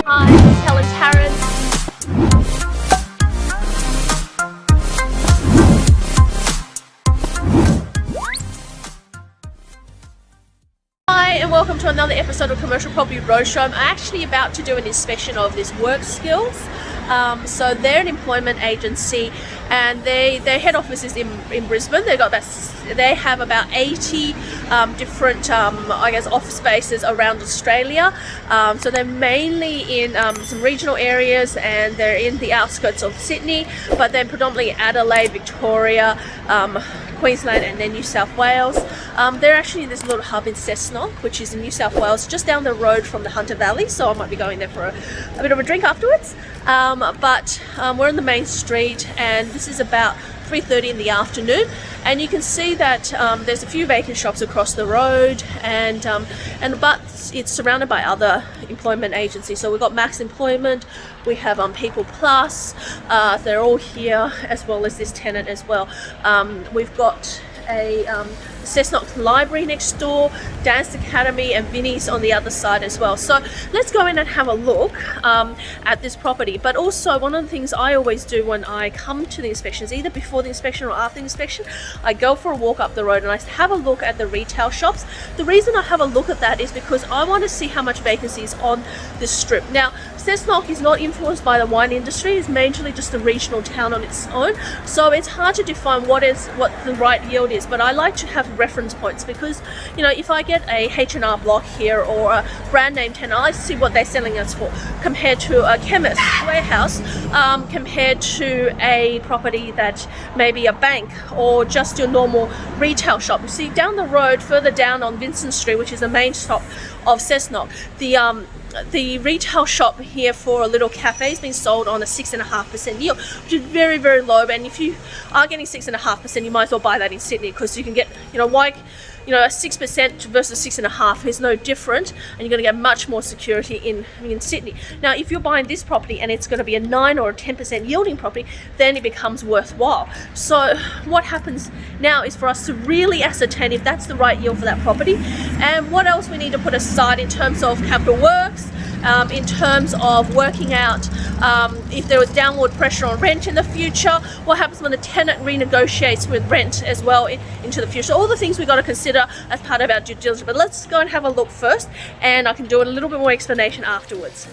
Hi, it's Helen Tarrant. Hi and welcome to another episode of Commercial Property Roadshow. I'm actually about to do an inspection of this Work Skills. So they're an employment agency and their head office is in Brisbane. They have about 80 different office spaces around Australia. So they're mainly in some regional areas and they're in the outskirts of Sydney, but then predominantly Adelaide, Victoria, Queensland and then New South Wales. They're actually in this little hub in Cessnock, which is in New South Wales, just down the road from the Hunter Valley, so I might be going there for a bit of a drink afterwards. But we're on the main street and this is about 3:30 in the afternoon, and you can see that there's a few vacant shops across the road, but it's surrounded by other employment agencies. So we've got Max Employment, we have People Plus, they're all here, as well as this tenant as well. We've got a Cessnock library next door, Dance Academy and Vinnie's on the other side as well. So let's go in and have a look at this property. But also one of the things I always do when I come to the inspections, either before the inspection or after the inspection, I go for a walk up the road and I have a look at the retail shops. The reason I have a look at that is because I want to see how much vacancy is on this strip. Now, Cessnock is not influenced by the wine industry, it's majorly just a regional town on its own, so it's hard to define what the right yield is. But I like to have reference points because, you know, if I get a H&R Block here or a brand name tenant, I like to see what they're selling us for compared to a chemist warehouse, compared to a property that may be a bank or just your normal retail shop. You see down the road, further down on Vincent Street, which is the main stop of Cessnock, the retail shop here for a little cafe is being sold on a 6.5% yield, which is very, very low. And if you are getting 6.5%, you might as well buy that in Sydney, because you can get, a 6% versus 6.5% is no different, and you're going to get much more security in Sydney. Now, if you're buying this property and it's going to be a 9 or a 10% yielding property, then it becomes worthwhile. So what happens now is for us to really ascertain if that's the right yield for that property, and what else we need to put aside in terms of capital works, in terms of working out if there was downward pressure on rent in the future, what happens when the tenant renegotiates with rent as well into the future. So all the things we've got to consider as part of our due diligence. But let's go and have a look first, and I can do a little bit more explanation afterwards.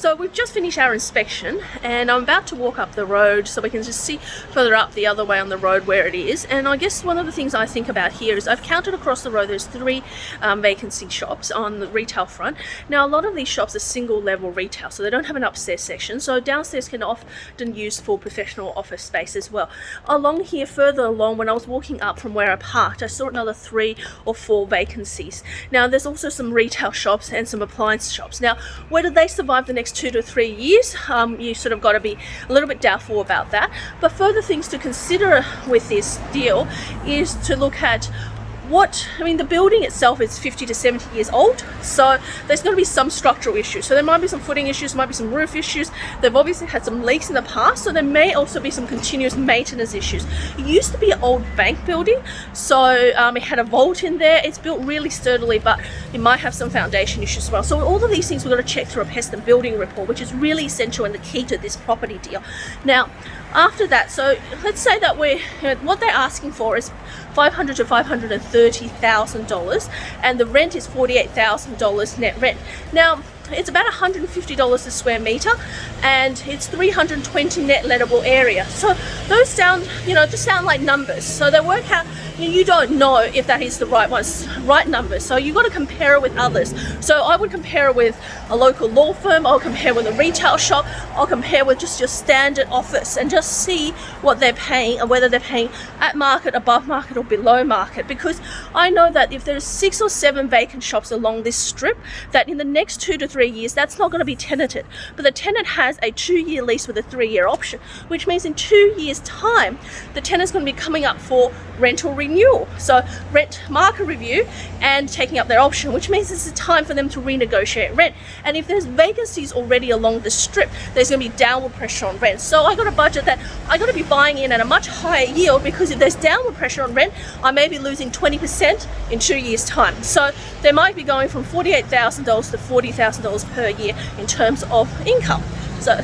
So we've just finished our inspection and I'm about to walk up the road so we can just see further up the other way on the road where it is. And I guess one of the things I think about here is I've counted across the road there's 3 vacancy shops on the retail front. Now a lot of these shops are single level retail, so they don't have an upstairs section, so downstairs can often use for professional office space as well. Along here further along, when I was walking up from where I parked, I saw another 3 or 4 vacancies. Now there's also some retail shops and some appliance shops. Now whether they survive the next 2 to 3 years, you sort of got to be a little bit doubtful about that. But further things to consider with this deal is to look at the building itself is 50 to 70 years old, so there's going to be some structural issues. So there might be some footing issues, there might be some roof issues. They've obviously had some leaks in the past, so there may also be some continuous maintenance issues. It used to be an old bank building, so it had a vault in there. It's built really sturdily, but it might have some foundation issues as well. So all of these things we've got to check through a pest and building report, which is really essential and the key to this property deal. Now, after that, so let's say that what they're asking for is $500,000 to $530,000, and the rent is $48,000 net rent. Now, it's about $150 a square meter, and it's 320 net lettable area. So those sound, just sound like numbers. So they work out. You don't know if that is the right number. So you've got to compare it with others. So I would compare it with a local law firm. I'll compare with a retail shop. I'll compare with just your standard office and just see what they're paying and whether they're paying at market, above market, or below market. Because I know that if there's 6 or 7 vacant shops along this strip, that in the next 2 to 3 years, that's not going to be tenanted. But the tenant has a 2-year lease with a 3-year option, which means in 2 years' time, the tenant's going to be coming up for rental renewal. So rent market review and taking up their option, which means it's a time for them to renegotiate rent. And if there's vacancies already along the strip, there's going to be downward pressure on rent. So I got a budget that I got to be buying in at a much higher yield, because if there's downward pressure on rent, I may be losing 20% in 2 years' time. So they might be going from $48,000 to $40,000 per year in terms of income. So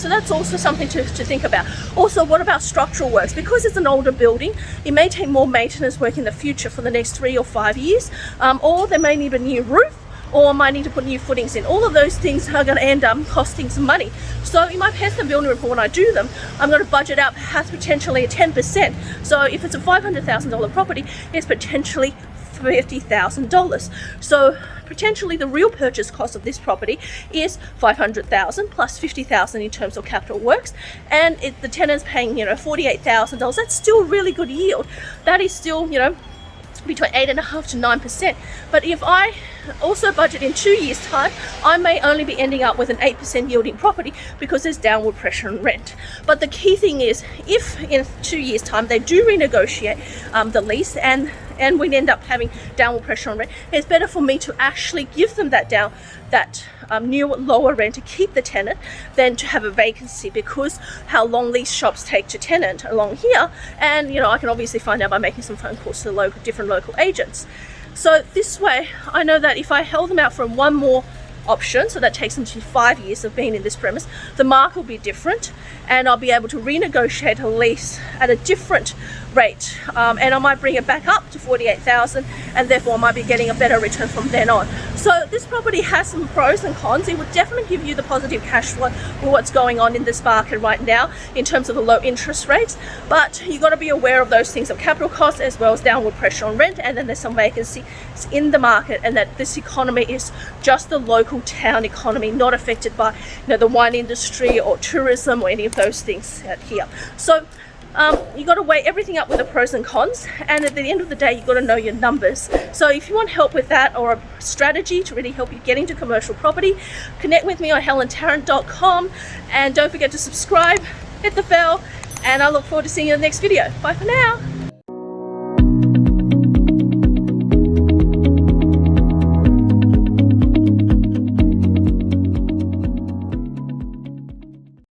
that's also something to think about. Also, what about structural works? Because it's an older building, it may take more maintenance work in the future for the next 3 or 5 years, or they may need a new roof, or might need to put new footings in. All of those things are going to end up costing some money. So in my pest and building report, when I do them, I'm going to budget out perhaps potentially a 10%. So if it's a $500,000 property, it's potentially $50,000. So potentially the real purchase cost of this property is $500,000 plus $50,000 in terms of capital works, and the tenant's paying $48,000. That's still really good yield. That is still between 8.5% to 9%. But if I also budget in 2 years' time, I may only be ending up with an 8% yielding property because there's downward pressure on rent. But the key thing is, if in 2 years' time they do renegotiate the lease and we end up having downward pressure on rent, it's better for me to actually give them that new lower rent to keep the tenant than to have a vacancy, because how long these shops take to tenant along here, and I can obviously find out by making some phone calls to different local agents. So this way I know that if I held them out for one more option, so that takes them to 5 years of being in this premise, the market will be different and I'll be able to renegotiate a lease at a different rate, and I might bring it back up to $48,000, and therefore I might be getting a better return from then on. So this property has some pros and cons. It would definitely give you the positive cash flow with what's going on in this market right now in terms of the low interest rates, but you got to be aware of those things of capital costs as well as downward pressure on rent, and then there's some vacancy in the market, and that this economy is just the local town economy, not affected by the wine industry or tourism or any of those things out here. So you got to weigh everything up with the pros and cons, and at the end of the day you got to know your numbers. So if you want help with that, or a strategy to really help you get into commercial property, connect with me on helentarrant.com, and don't forget to subscribe, hit the bell, and I look forward to seeing you in the next video. Bye for now.